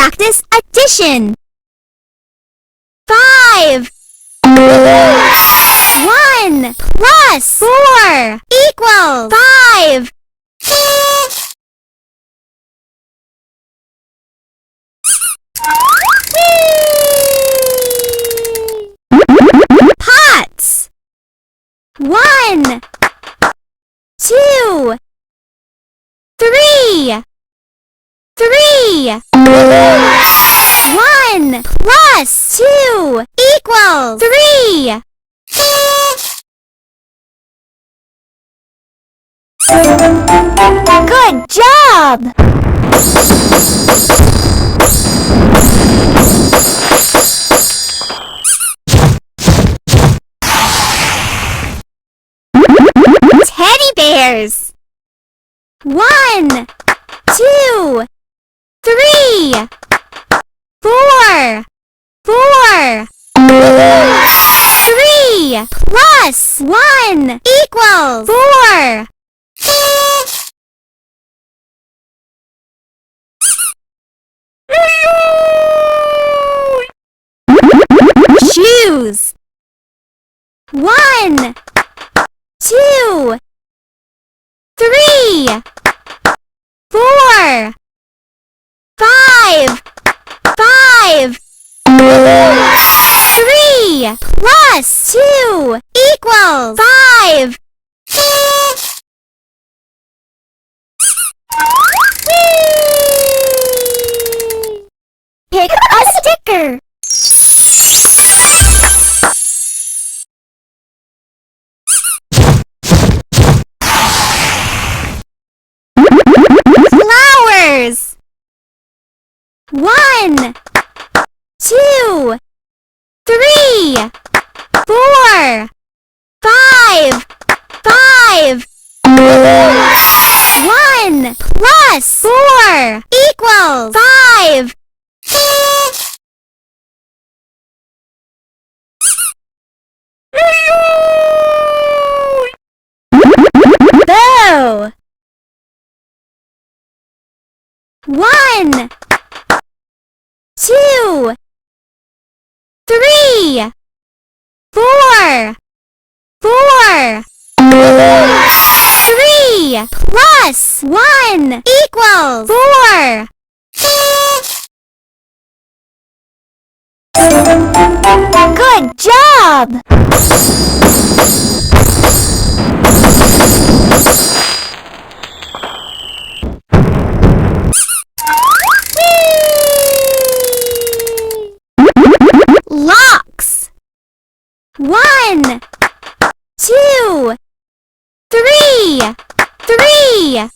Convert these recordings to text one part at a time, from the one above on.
practice addition. 5. 1 plus 4 equals 5. Pots. 1, 2, 3. 3. 1 plus 2 equals 3. Good job! Teddy bears. 1, 2, 3. 4. 4. 3 plus 1 equals 4. Shoes. 1, 2, 3. 4. 5. 5. 3 plus 2 equals 5. Pick a sticker. Flowers. 1, 2, 3. 4. 5. 5. 1 plus 4 equals 5. Bow. 1, 2, 3. 4. 4. 3 plus 1 equals 4. Good job! Locks. 1, 2, 3. 3.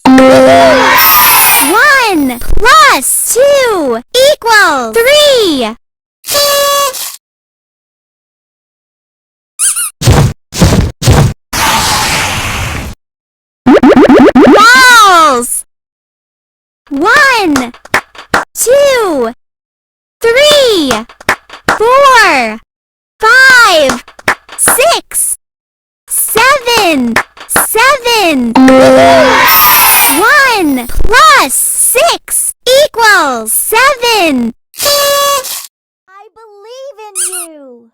1 plus 2 equals 3. Balls. 1, 2, 3. 4. 5. 6. 7. 7. 1 plus 6 equals 7. I believe in you.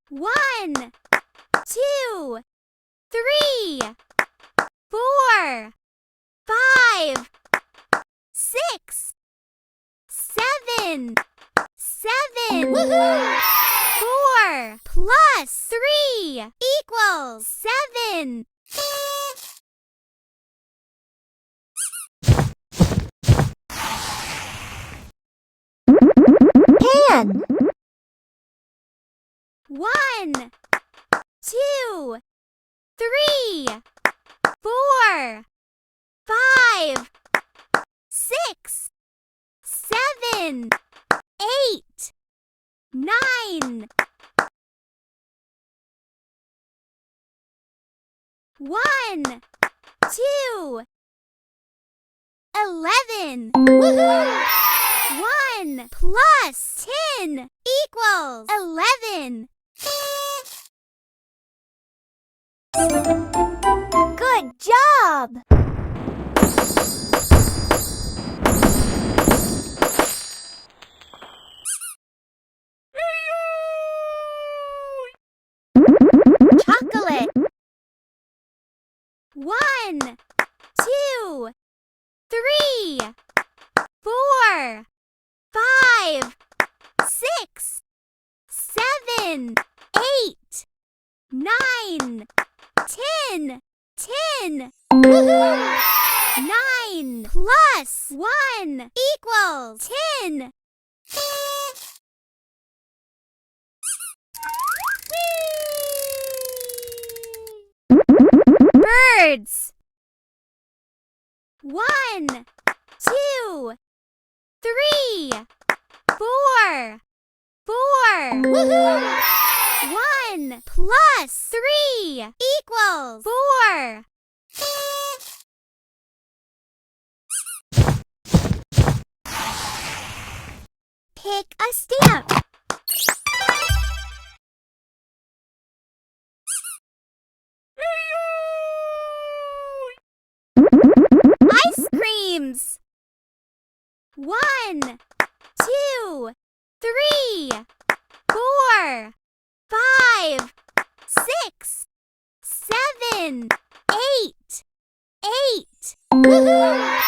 1, 2, 3. 4. 5. 6. 7. 7. 4 plus 3 equals 7. Pan. 1, 2, 3. 4. 5. 6. 7. 8. 9. 1, 2. 11. 1 plus 10 equals 11. Good job! 3, 4, 5, 6, 7, 8, 9, 10. 10. Woohoo! 9 plus 1 equals 10. Birds. 1, 2, 3, 4. 4. Woohoo! 1 plus 3 equals 4. Pick a stamp. Ice creams. 1, 2, 3, 4, 5, 6, 7, 8. 8. Woohoo!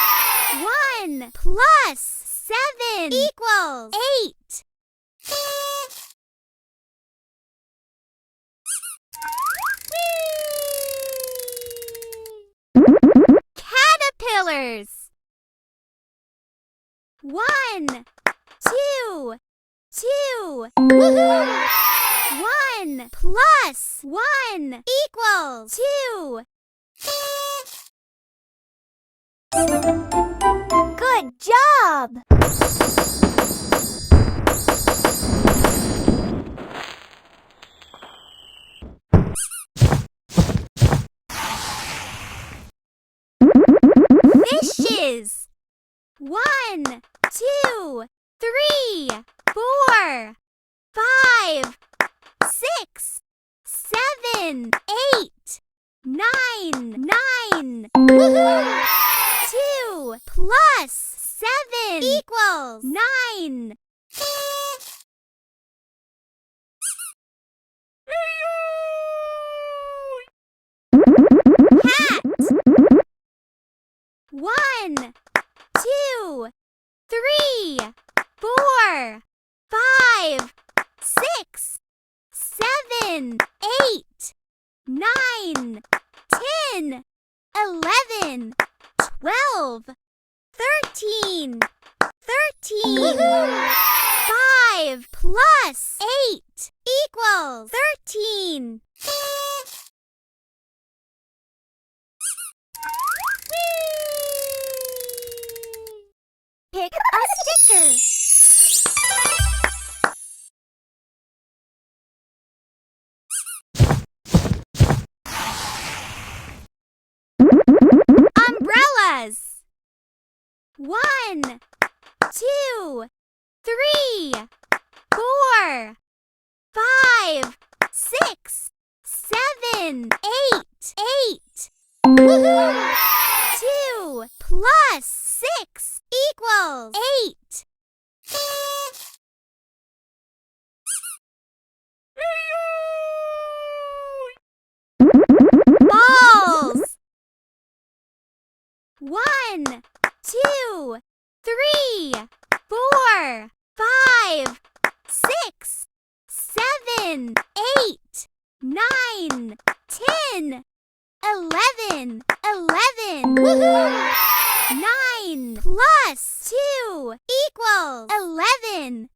1 plus 7 equals 8. Caterpillars. 1, 2, 2. Woohoo! 1 plus 1 equals 2. Good job! Fishes. 1, 2, 3, 4, 5, 6, 7, 8, 9. 9. Woohoo! 2 plus 7 equals 9. Hat. 1, 2, 3, 4, 5, 6, 7, 8, 9, 10, 11, 12, 13. 13. Woohoo! 5 plus 8 equals 13. Pick a sticker. Umbrellas. 1, 2, 3, 4, 5, 6, 7, 8. 8. Woohoo! 2 plus 6 equals 8. Balls. 1, 2, 3, 4, 5, 6, 7, 8, 9, 10, 11. 11. Woohoo! 9 plus 2 equals 11.